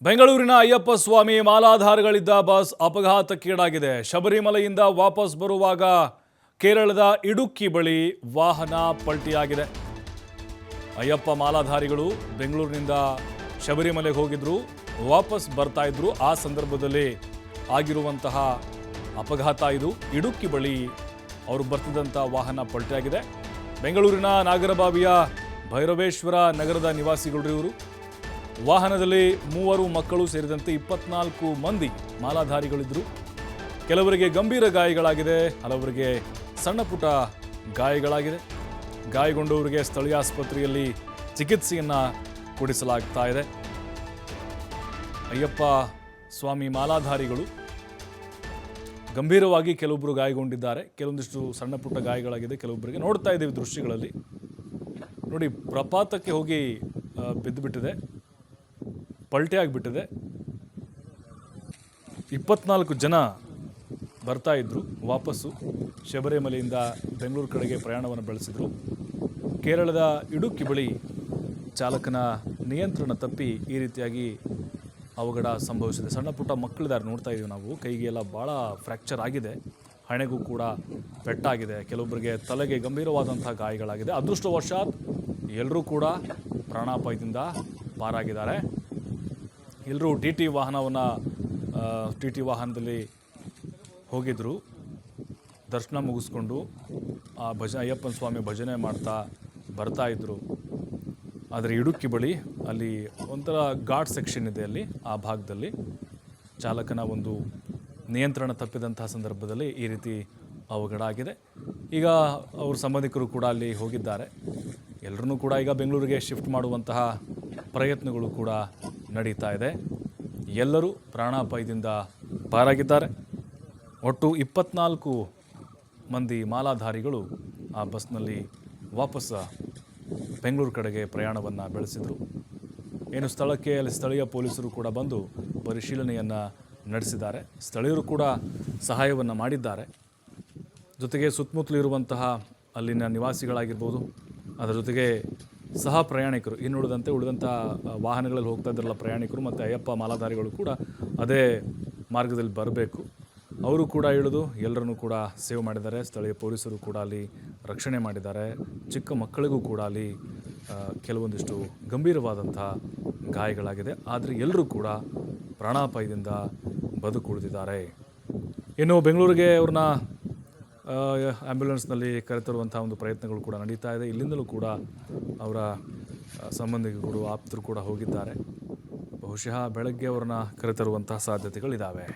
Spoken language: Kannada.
ಬೆಂಗಳೂರಿನ ಅಯ್ಯಪ್ಪ ಸ್ವಾಮಿ ಮಾಲಾಧಾರಿಗಳಿದ್ದ ಬಸ್ ಅಪಘಾತಕ್ಕೀಡಾಗಿದೆ. ಶಬರಿಮಲೆಯಿಂದ ವಾಪಸ್ ಬರುವಾಗ ಕೇರಳದ ಇಡುಕ್ಕಿ ಬಳಿ ವಾಹನ ಪಲ್ಟಿಯಾಗಿದೆ. ಅಯ್ಯಪ್ಪ ಮಾಲಾಧಾರಿಗಳು ಬೆಂಗಳೂರಿನಿಂದ ಶಬರಿಮಲೆಗೆ ಹೋಗಿದ್ರು, ವಾಪಸ್ ಬರ್ತಾ ಇದ್ರು. ಆ ಸಂದರ್ಭದಲ್ಲಿ ಆಗಿರುವಂತಹ ಅಪಘಾತ ಇದು. ಇಡುಕ್ಕಿ ಬಳಿ ಅವರು ಬರ್ತಿದ್ದಂಥ ವಾಹನ ಪಲ್ಟಿಯಾಗಿದೆ. ಬೆಂಗಳೂರಿನ ನಾಗರಬಾವಿಯ ಭೈರವೇಶ್ವರ ನಗರದ ನಿವಾಸಿಗಳು ಇವರು. ವಾಹನದಲ್ಲಿ 3 ಮಕ್ಕಳು ಸೇರಿದಂತೆ 24 ಮಂದಿ ಮಾಲಾಧಾರಿಗಳಿದ್ದರು. ಕೆಲವರಿಗೆ ಗಂಭೀರ ಗಾಯಗಳಾಗಿದೆ, ಹಲವರಿಗೆ ಸಣ್ಣ ಪುಟ್ಟ ಗಾಯಗಳಾಗಿದೆ. ಗಾಯಗೊಂಡವರಿಗೆ ಸ್ಥಳೀಯ ಆಸ್ಪತ್ರೆಯಲ್ಲಿ ಚಿಕಿತ್ಸೆಯನ್ನು ಕೊಡಿಸಲಾಗ್ತಾ ಇದೆ. ಅಯ್ಯಪ್ಪ ಸ್ವಾಮಿ ಮಾಲಾಧಾರಿಗಳು ಗಂಭೀರವಾಗಿ ಕೆಲವೊಬ್ಬರು ಗಾಯಗೊಂಡಿದ್ದಾರೆ, ಕೆಲವೊಂದಿಷ್ಟು ಸಣ್ಣ ಪುಟ್ಟ ಗಾಯಗಳಾಗಿದೆ ಕೆಲವೊಬ್ಬರಿಗೆ. ನೋಡ್ತಾ ಇದ್ದೀವಿ ದೃಶ್ಯಗಳಲ್ಲಿ. ನೋಡಿ, ಪ್ರಪಾತಕ್ಕೆ ಹೋಗಿ ಬಿದ್ದುಬಿಟ್ಟಿದೆ, ಪಲ್ಟಿ ಆಗಿಬಿಟ್ಟಿದೆ. 24 ಜನ ಬರ್ತಾ ಇದ್ದರು ವಾಪಸ್ಸು ಶಬರಿಮಲೆಯಿಂದ ಬೆಂಗಳೂರು ಕಡೆಗೆ ಪ್ರಯಾಣವನ್ನು ಬೆಳೆಸಿದರು. ಕೇರಳದ ಇಡುಕ್ಕಿ ಬಳಿ ಚಾಲಕನ ನಿಯಂತ್ರಣ ತಪ್ಪಿ ಈ ರೀತಿಯಾಗಿ ಅವಘಡ ಸಂಭವಿಸಿದೆ. ಸಣ್ಣ ಪುಟ್ಟ ಮಕ್ಕಳಿದ್ದಾರೆ, ನೋಡ್ತಾ ಇದ್ದೀವಿ ನಾವು. ಕೈಗೆಲ್ಲ ಭಾಳ ಫ್ರ್ಯಾಕ್ಚರ್ ಆಗಿದೆ, ಹಣೆಗೂ ಕೂಡ ಪೆಟ್ಟಾಗಿದೆ, ಕೆಲವೊಬ್ಬರಿಗೆ ತಲೆಗೆ ಗಂಭೀರವಾದಂಥ ಗಾಯಗಳಾಗಿದೆ. ಅದೃಷ್ಟವಶಾತ್ ಎಲ್ಲರೂ ಕೂಡ ಪ್ರಾಣಾಪಾಯದಿಂದ ಪಾರಾಗಿದ್ದಾರೆ. ಎಲ್ಲರೂ ಟಿ ಟಿ ವಾಹನದಲ್ಲಿ ಹೋಗಿದ್ದರು. ದರ್ಶನ ಮುಗಿಸ್ಕೊಂಡು ಆ ಅಯ್ಯಪ್ಪನ ಸ್ವಾಮಿ ಭಜನೆ ಮಾಡ್ತಾ ಬರ್ತಾ ಇದ್ದರು. ಆದರೆ ಇಡುಕ್ಕಿ ಬಳಿ ಅಲ್ಲಿ ಒಂಥರ ಘಾಟ್ ಸೆಕ್ಷನ್ ಇದೆ, ಅಲ್ಲಿ ಆ ಭಾಗದಲ್ಲಿ ಚಾಲಕನ ಒಂದು ನಿಯಂತ್ರಣ ತಪ್ಪಿದಂತಹ ಸಂದರ್ಭದಲ್ಲಿ ಈ ರೀತಿ ಅವಘಡ ಆಗಿದೆ. ಈಗ ಅವ್ರ ಸಂಬಂಧಿಕರು ಕೂಡ ಅಲ್ಲಿ ಹೋಗಿದ್ದಾರೆ. ಎಲ್ಲರೂ ಕೂಡ ಈಗ ಬೆಂಗಳೂರಿಗೆ ಶಿಫ್ಟ್ ಮಾಡುವಂತಹ ಪ್ರಯತ್ನಗಳು ಕೂಡ ನಡೀತಾ ಇದೆ. ಎಲ್ಲರೂ ಪ್ರಾಣಾಪಾಯದಿಂದ ಪಾರಾಗಿದ್ದಾರೆ. ಒಟ್ಟು 24 ಮಂದಿ ಮಾಲಾಧಾರಿಗಳು ಆ ಬಸ್ನಲ್ಲಿ ವಾಪಸ್ ಬೆಂಗಳೂರು ಕಡೆಗೆ ಪ್ರಯಾಣವನ್ನು ಬೆಳೆಸಿದರು. ಏನು ಸ್ಥಳಕ್ಕೆ ಅಲ್ಲಿ ಸ್ಥಳೀಯ ಪೊಲೀಸರು ಕೂಡ ಬಂದು ಪರಿಶೀಲನೆಯನ್ನು ನಡೆಸಿದ್ದಾರೆ. ಸ್ಥಳೀಯರು ಕೂಡ ಸಹಾಯವನ್ನು ಮಾಡಿದ್ದಾರೆ. ಜೊತೆಗೆ ಸುತ್ತಮುತ್ತಲಿರುವಂತಹ ಅಲ್ಲಿನ ನಿವಾಸಿಗಳಾಗಿರ್ಬೋದು, ಅದರ ಜೊತೆಗೆ ಸಹ ಪ್ರಯಾಣಿಕರು, ಉಳಿದಂಥ ವಾಹನಗಳಲ್ಲಿ ಹೋಗ್ತಾ ಇದ್ದಾರಲ್ಲ ಪ್ರಯಾಣಿಕರು ಮತ್ತು ಅಯ್ಯಪ್ಪ ಮಾಲಾಧಾರಿಗಳು ಕೂಡ ಅದೇ ಮಾರ್ಗದಲ್ಲಿ ಬರಬೇಕು. ಅವರು ಕೂಡ ಇಳಿದು ಎಲ್ಲರನ್ನೂ ಕೂಡ ಸೇವ್ ಮಾಡಿದ್ದಾರೆ. ಸ್ಥಳೀಯ ಪೊಲೀಸರು ಕೂಡ ಅಲ್ಲಿ ರಕ್ಷಣೆ ಮಾಡಿದ್ದಾರೆ. ಚಿಕ್ಕ ಮಕ್ಕಳಿಗೂ ಕೂಡ ಅಲ್ಲಿ ಕೆಲವೊಂದಿಷ್ಟು ಗಂಭೀರವಾದಂಥ ಗಾಯಗಳಾಗಿದೆ. ಆದರೆ ಎಲ್ಲರೂ ಕೂಡ ಪ್ರಾಣಾಪಾಯದಿಂದ ಬದುಕುಳಿದಿದ್ದಾರೆ. ಇನ್ನು ಬೆಂಗಳೂರಿಗೆ ಅವ್ರನ್ನ ಆ್ಯಂಬ್ಯುಲೆನ್ಸ್ನಲ್ಲಿ ಕರೆತರುವಂಥ ಒಂದು ಪ್ರಯತ್ನಗಳು ಕೂಡ ನಡೀತಾ ಇದೆ. ಇಲ್ಲಿಂದಲೂ ಕೂಡ ಅವರ ಸಂಬಂಧಿಕರು, ಆಪ್ತರು ಕೂಡ ಹೋಗಿದ್ದಾರೆ. ಬಹುಶಃ ಬೆಳಗ್ಗೆ ಅವ್ರನ್ನ ಕರೆತರುವಂತಹ ಸಾಧ್ಯತೆಗಳಿದ್ದಾವೆ.